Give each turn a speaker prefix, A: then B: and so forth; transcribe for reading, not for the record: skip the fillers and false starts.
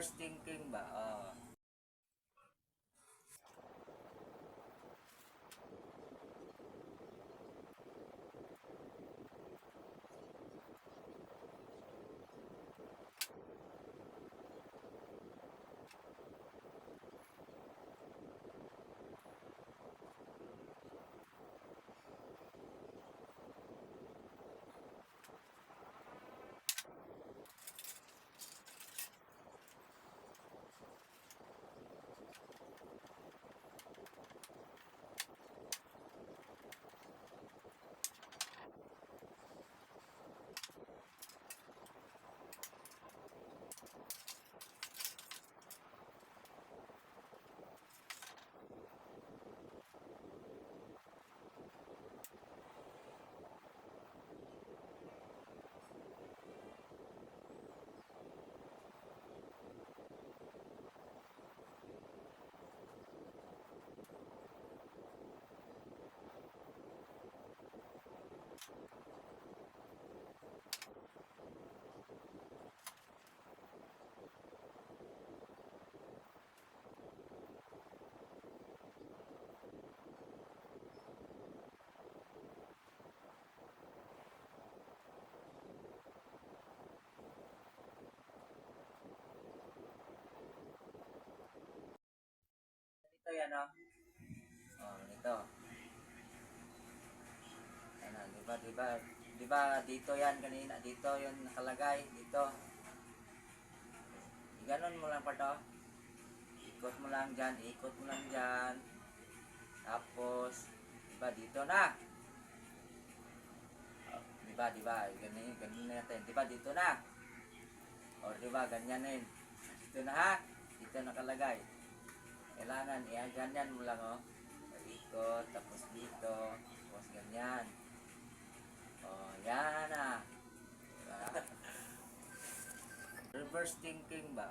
A: Reverse thinking ba? Ito yan, oh. Ito. Ano, di ba dito yan kanina, dito yung nakalagay, dito. Ganon mo lang pa to. Ikot mo lang dyan, ikot mo lang dyan. Tapos, di ba dito na? Di ba, ganun natin. Di ba dito na? O di ba, ganyanin. Dito na ha? Dito nakalagay. Kailangan, ganyan mo lang, oh. Ikot, tapos dito, tapos ganyan. O, yan na. Diba? Reverse thinking ba?